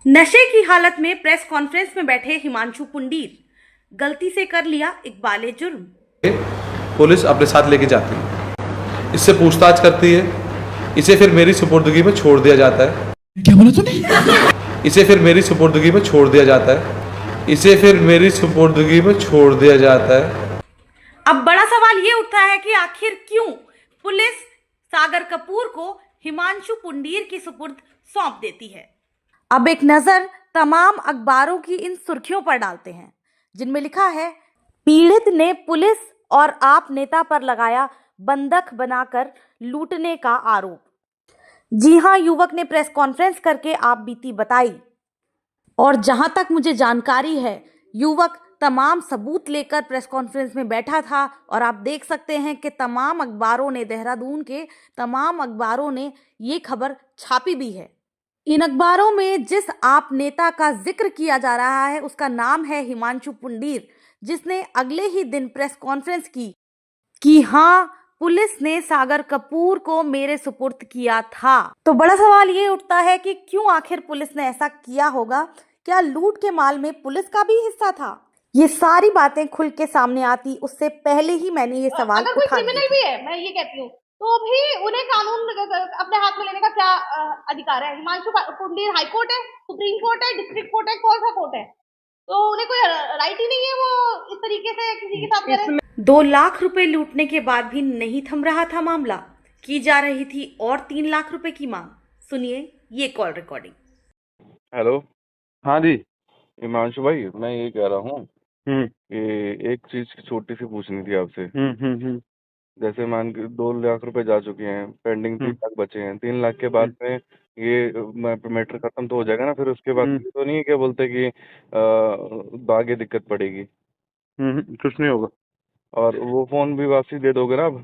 नशे की हालत में प्रेस कॉन्फ्रेंस में बैठे हिमांशु पुंडीर, गलती से कर लिया इकबाले जुर्म। पुलिस अपने साथ लेके जाती है, इससे पूछताछ करती है, इसे फिर मेरी सुपुर्दगी में छोड़ दिया जाता है। क्या बोला तूने? इसे फिर मेरी सुपुर्दगी में छोड़ दिया जाता है। इसे फिर मेरी सुपुर्दगी में छोड़ दिया जाता है। अब बड़ा सवाल ये उठता है कि आखिर क्यों पुलिस सागर कपूर को हिमांशु पुंडीर की सुपुर्द सौंप देती है। अब एक नजर तमाम अखबारों की इन सुर्खियों पर डालते हैं, जिनमें लिखा है, पीड़ित ने पुलिस और आप नेता पर लगाया बंधक बनाकर लूटने का आरोप। जी हां, युवक ने प्रेस कॉन्फ्रेंस करके आप बीती बताई और जहां तक मुझे जानकारी है, युवक तमाम सबूत लेकर प्रेस कॉन्फ्रेंस में बैठा था और आप देख सकते हैं कि तमाम अखबारों ने, देहरादून के तमाम अखबारों ने ये खबर छापी भी है। इन अखबारों में जिस आप नेता का जिक्र किया जा रहा है उसका नाम है हिमांशु पुंडीर, जिसने अगले ही दिन प्रेस कॉन्फ्रेंस की कि हाँ, पुलिस ने सागर कपूर को मेरे सुपुर्द किया था। तो बड़ा सवाल ये उठता है कि क्यों आखिर पुलिस ने ऐसा किया होगा? क्या लूट के माल में पुलिस का भी हिस्सा था? ये सारी बातें खुल के सामने आती उससे पहले ही मैंने ये सवाल अगर कोई उठा क्रिमिनल भी है, मैं ये कहती हूँ, तो भी उन्हें कानून अपने हाथ में लेने का क्या अधिकार है? हिमांशु पुंडीर हाई कोर्ट है, सुप्रीम कोर्ट है, डिस्ट्रिक्ट कोर्ट है, कौन सा कोर्ट है? तो उन्हें कोई राइट ही नहीं है वो इस तरीके से किसी के साथ करें। 2 लाख रुपए लूटने के बाद भी नहीं थम रहा था मामला, की जा रही थी और 3 लाख रुपए की मांग। सुनिए ये कॉल रिकॉर्डिंग। हेलो। हाँ जी। हिमांशु भाई, मैं ये कह रहा हूँ कि एक चीज छोटी सी पूछनी थी आपसे। जैसे मान के 2 लाख रुपए जा चुके हैं, पेंडिंग 3 लाख बचे हैं। 3 लाख के बाद में ये मैटर खत्म तो हो जाएगा ना? फिर उसके बाद ये तो नहीं है क्या बोलते कि आगे दिक्कत पड़ेगी? कुछ नहीं होगा। और वो फोन भी वापसी दे दोगे ना अब?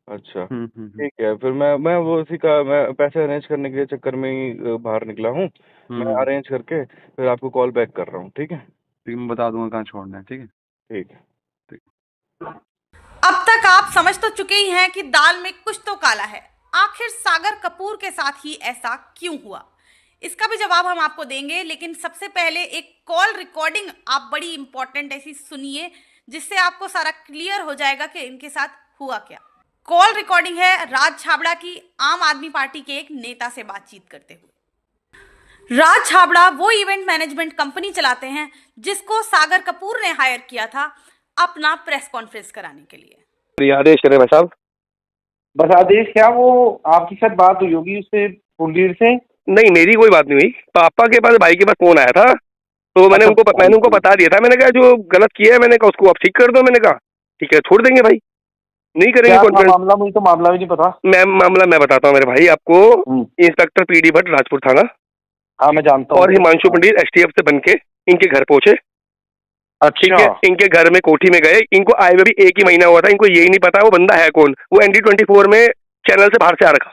अच्छा, हम्म। ठीक है। फिर मैं वो उसी का मैं पैसे अरेंज करने के चक्कर में ही बाहर निकला हूँ। मैं अरेंज करके फिर आपको कॉल बैक कर रहा हूँ, ठीक है? ठीक, मैं बता दूंगा कहाँ छोड़ना है। ठीक है, ठीक है। अब तक आप समझ तो चुके ही हैं कि दाल में कुछ तो काला है। आखिर सागर कपूर के साथ ही ऐसा क्यों हुआ, इसका भी जवाब हम आपको देंगे, लेकिन सबसे पहले एक कॉल रिकॉर्डिंग आप बड़ी इंपॉर्टेंट ऐसी सुनिए, जिससे आपको सारा क्लियर हो जाएगा कि इनके साथ हुआ क्या। कॉल रिकॉर्डिंग है राज छाबड़ा की, आम आदमी पार्टी के एक नेता से बातचीत करते हुए। राज छाबड़ा वो इवेंट मैनेजमेंट कंपनी चलाते हैं जिसको सागर कपूर ने हायर किया था अपना प्रेस कॉन्फ्रेंस कराने के लिए। आदेश करें भाई साहब। बस आदेश क्या, वो आपकी शायद बात हुई होगी उससे, पुंडीर से? नहीं, मेरी कोई बात नहीं हुई। पापा के पास, भाई के पास फोन आया था, तो मैंने उनको बता दिया था। मैंने कहा जो गलत किया है, मैंने कहा उसको आप ठीक कर दो। मैंने कहा ठीक है, छोड़ देंगे भाई, नहीं करेंगे कॉन्फ्रेंस। मामला, मुझे तो मामला भी नहीं पता। मामला मैं बताता हूँ मेरे भाई आपको। इंस्पेक्टर पीडी भट्ट, राजपुर थाना। हाँ, मैं जानता हूँ। और हिमांशु पंडित एसटीएफ से बनके इनके घर पहुंचे। ठीक है, इनके घर में कोठी में गए। इनको आए हुए भी 1 ही महीना हुआ था। इनको यही नहीं पता वो बंदा है कौन। वो ND24 में चैनल से बाहर से आ रखा।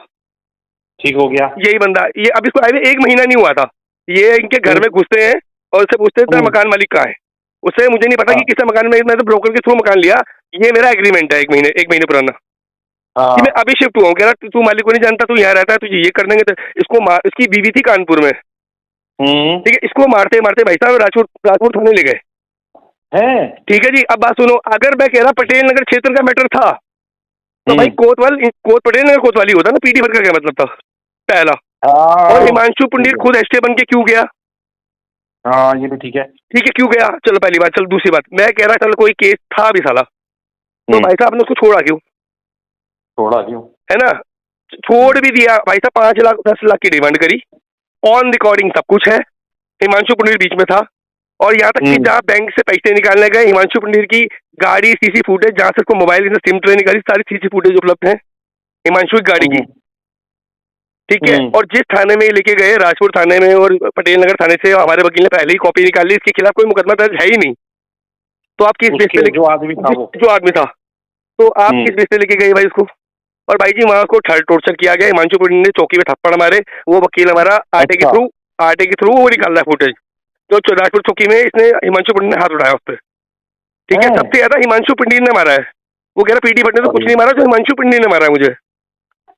ठीक हो गया, यही बंदा। ये अब इसको आए हुए 1 महीना नहीं हुआ था। ये इनके घर में घुसते हैं और उससे पूछते हैं मकान मालिक कहाँ है। उससे मुझे नहीं पता कि किससे मकान में, मैं तो ब्रोकर के थ्रू मकान लिया। ये मेरा एग्रीमेंट है 1 महीने पुराना कि मैं अभी शिफ्ट हुआ हूँ। कह रहा तू मालिक को नहीं जानता, तू यहाँ रहता है, तुझे ये कर देंगे। तो इसको इसकी बीवी थी कानपुर में। ठीक है, इसको मारते मारते भाई साहब राजपुर थाने ले गए। ठीक है जी। अब बात सुनो, अगर मैं कह रहा पटेल नगर क्षेत्र का मैटर था तो भाई पटेल नगर कोतवाली होता ना। पीडी भट्ट का क्या मतलब था पहला? और हिमांशु पुंडीर खुद एसटी बन के क्यों गया? हाँ, ये भी ठीक है। ठीक है, क्यों गया? चलो पहली बात। चलो दूसरी बात, मैं कह रहा चलो कोई केस था भी साला, तो भाई साहब ने उसको छोड़ा क्यों? है ना? छोड़ भी दिया भाई साहब। 5 लाख 10 लाख की डिमांड करी, ऑन रिकॉर्डिंग सब कुछ है। हिमांशु पुंडीर बीच में था। और यहाँ तक कि जहाँ बैंक से पैसे निकालने गए, हिमांशु पुंडीर की गाड़ी सीसी फुटेज, जहाँ से उसको मोबाइल से सिम ट्रे निकाली, सारी सीसी फुटेज उपलब्ध है हिमांशु की गाड़ी की। ठीक है। और जिस थाने में लेके गए, राजपुर थाने में और पटेल नगर थाने से हमारे वकील ने पहले ही कॉपी निकाल ली। इसके खिलाफ कोई मुकदमा दर्ज है ही नहीं। तो आप किस बेस पे जो आदमी था तो आप किस बेस पे लेके गए भाई उसको? और भाई जी वहां को टॉर्चर किया गया। हिमांशु पुंडीर ने चौकी में थप्पड़ मारे। वो वकील हमारा आटे के थ्रू वो निकाल रहा है फुटेज। जो राजपुर चौकी में इसने हिमांशु पंडित ने हाथ उठाया उस पर। ठीक है, सबसे ज्यादा हिमांशु पंडित ने मारा है। वो कह रहा पीडी भट्ट ने तो कुछ नहीं मारा, जो हिमांशु पंडित ने मारा है मुझे।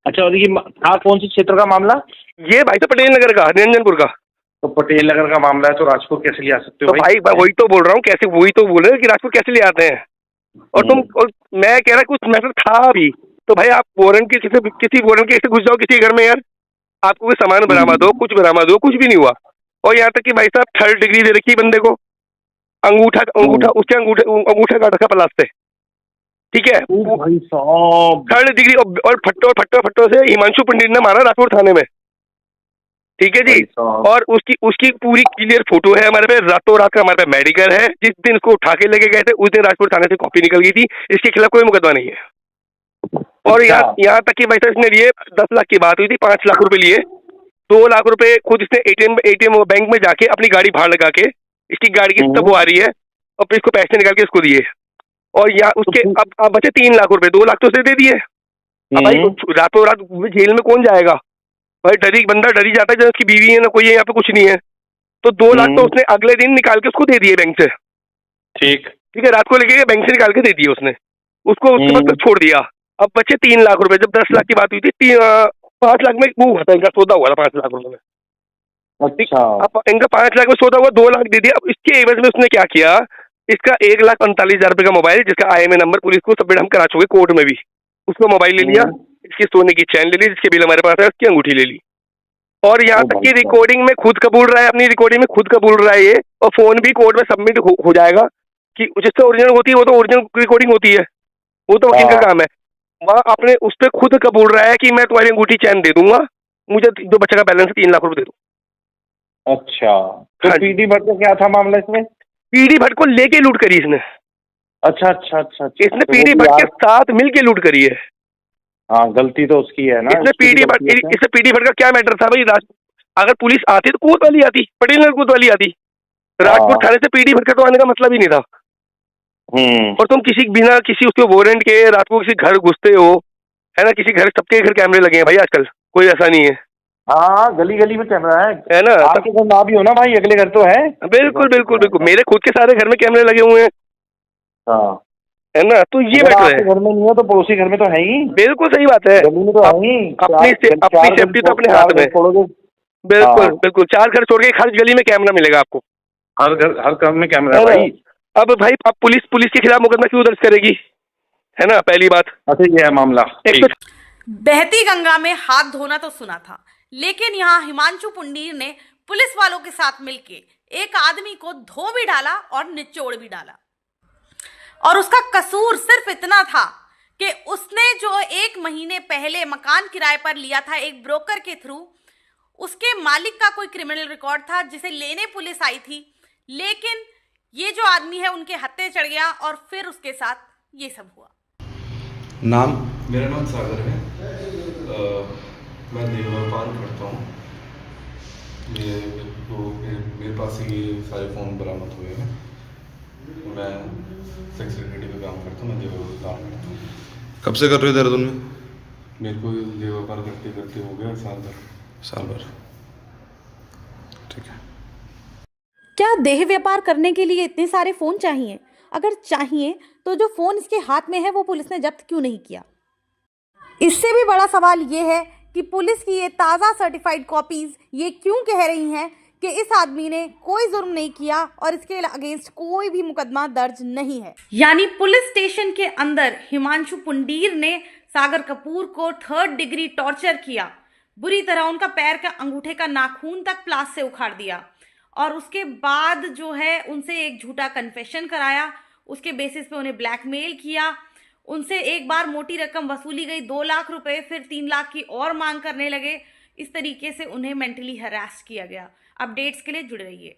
अच्छा, और ये था कौन से क्षेत्र का मामला? ये भाई तो पटेल नगर का, निरंजनपुर का। तो पटेल नगर का मामला है तो राजपुर कैसे ले आ सकते हो तो भाई वही तो बोल रहा हूँ, कैसे, वही तो बोल रहे हैं कि राजपुर कैसे ले आते हैं। और तुम, और मैं कह रहा कुछ मैटर था भी, तो भाई आप वारंट के किसी वारंट के ऐसे घुस जाओ किसी घर में यार, आपको कोई सामान बरामद हो, कुछ बरामद हो, कुछ भी नहीं हुआ। और यहाँ तक कि भाई साहब 3rd डिग्री दे रखी बंदे को, अंगूठा उसके अंगूठा काट रखा प्लास से, ठीक है, भाई साहब 3rd डिग्री। और फट्टो से हिमांशु पंडित ने मारा राजपुर थाने में, ठीक है जी। और उसकी पूरी क्लियर फोटो है हमारे पे, रातों रात का हमारे पे मेडिकल है। जिस दिन इसको उठा के लेके गए थे उस दिन राजपुर थाने से कॉपी निकल गई थी, इसके खिलाफ कोई मुकदमा नहीं है। और यहाँ तक कि भाई साहब इसने लिए 10 लाख की बात हुई थी, 5 लाख रुपए लिए, 2 लाख रुपए खुद इसने एटीएम बैंक में जाके अपनी गाड़ी भाड़ लगा के, इसकी गाड़ी की तब वो आ रही है, और फिर इसको पैसे निकाल के इसको दिए। और यहाँ उसके अब बचे 3 लाख रुपए, 2 लाख तो उसने दे दिए। अब भाई रातों रात जेल में कौन जाएगा भाई, बंदा डरी जाता है जब उसकी बीवी है ना कोई है, यहाँ पे कुछ नहीं है। तो 2 लाख तो उसने अगले दिन निकाल के उसको दे दिए बैंक से, ठीक है, रात को लेके बैंक से निकाल के दे दिए उसने उसको, उसके बाद छोड़ दिया। अब बचे 3 लाख रुपए। जब 10 लाख की बात हुई थी, 5 लाख में वो हुआ था, इनका सौदा हुआ था 5 लाख रुपए में। अच्छा, अब इनका 5 लाख में सौदा हुआ, 2 लाख दे दिया। अब इसके एवज में उसने क्या किया, इसका 1,45,000 रुपए का मोबाइल, जिसका IMEI नंबर पुलिस को सबमिट हम करा चुके कोर्ट में भी, उसका मोबाइल ले लिया, इसकी सोने की चैन ले ली, जिसके बिल हमारे पास है, उसकी अंगूठी ले ली। और यहाँ तक कि रिकॉर्डिंग में खुद कबूल रहा है, अपनी रिकॉर्डिंग में खुद कबूल रहा है ये, और फोन भी कोर्ट में सबमिट हो जाएगा कि जिससे ओरिजिनल होती है वो तो ओरिजिनल रिकॉर्डिंग होती है, वो तो वकील का काम है। वहाँ आपने उस पर खुद कबूल रहा है कि मैं तुम्हारी अंगूठी चैन दे दूंगा, मुझे जो बच्चे का बैलेंस है 3 लाख रुपए दे दो। अच्छा, तो पीडी भट्ट का क्या था मामला इसमें? पीडी भट्ट को लेके लूट करी इसने। अच्छा, इसने पीडी भट्ट के साथ मिलके लूट करी है। हाँ, गलती तो उसकी है ना। इसने पीडी भट्ट का क्या मैटर था भाई, अगर पुलिस आती तो कोर्ट वाली आती, पटेल नगर कोर्ट वाली आती, राजपुर थाने से पीडी भट्ट का तो आने का मतलब ही नहीं था। और तुम बिना किसी उसके वारंट के रात को किसी घर घुसते हो, है ना, किसी घर, सबके घर कैमरे लगे हैं भाई आजकल, कोई ऐसा नहीं है। हाँ, गली गली में कैमरा है ना, आपके घर ना भी हो ना भाई, अगले घर तो है। बिल्कुल मेरे खुद के सारे घर में कैमरे लगे हुए हैं, हाँ, है ना। तो ये मैटर है, घर में नहीं हो तो पड़ोसी घर में तो है ही। बिल्कुल सही बात है, गली में तो है ही। अपनी सेफ्टी तो अपने हाथ में। बिल्कुल 4 घर छोड़ के हर गली में कैमरा मिलेगा आपको, हर घर में कैमरा है भाई। अब भाई अब पुलिस के खिलाफ मुकदमा क्यों दर्ज करेगी, है ना, पहली बात। अच्छा, ये है मामला। बहती गंगा में हाथ धोना तो सुना था, लेकिन यहाँ हिमांशु पुंडीर ने पुलिस वालों के साथ मिलके एक आदमी को धो भी डाला और निचोड़ भी डाला। और उसका कसूर सिर्फ इतना था कि उसने जो 1 महीने पहले मकान किराए पर लिया था एक ब्रोकर के थ्रू, उसके मालिक का कोई क्रिमिनल रिकॉर्ड था जिसे लेने पुलिस आई थी, लेकिन ये जो आदमी है उनके हत्थे चढ़ गया और फिर उसके साथ ये सब हुआ। नाम? मेरा नाम सागर है। मैं देह व्यापार करता हूँ। मेरे पास से ये सारे फ़ोन बरामद हुए हैं। मैं सेक्रेटरी का काम करता हूँ, मैं देह व्यापार करता हूँ। कब से कर रहे हो देहरादून में? मेरे को देह व्यापार करते करते हो गया साल भर। ठीक है। क्या देह व्यापार करने के लिए इतने सारे फोन चाहिए? अगर चाहिए तो जो फोन इसके हाथ में है वो पुलिस ने जब्त क्यों नहीं किया? इससे भी बड़ा सवाल ये है कि पुलिस की ये ताज़ा सर्टिफाइड कॉपीज ये क्यों कह रही हैं कि इस आदमी ने कोई जुर्म नहीं किया और इसके अगेंस्ट कोई भी मुकदमा दर्ज नहीं है। यानी पुलिस स्टेशन के अंदर हिमांशु पुंडीर ने सागर कपूर को 3rd डिग्री टॉर्चर किया, बुरी तरह उनका पैर का अंगूठे का नाखून तक प्लास से उखाड़ दिया और उसके बाद जो है उनसे एक झूठा कन्फेशन कराया, उसके बेसिस पे उन्हें ब्लैकमेल किया, उनसे एक बार मोटी रकम वसूली गई 2 लाख रुपए, फिर 3 लाख की और मांग करने लगे। इस तरीके से उन्हें मेंटली हरास किया गया। अपडेट्स के लिए जुड़े रहिए।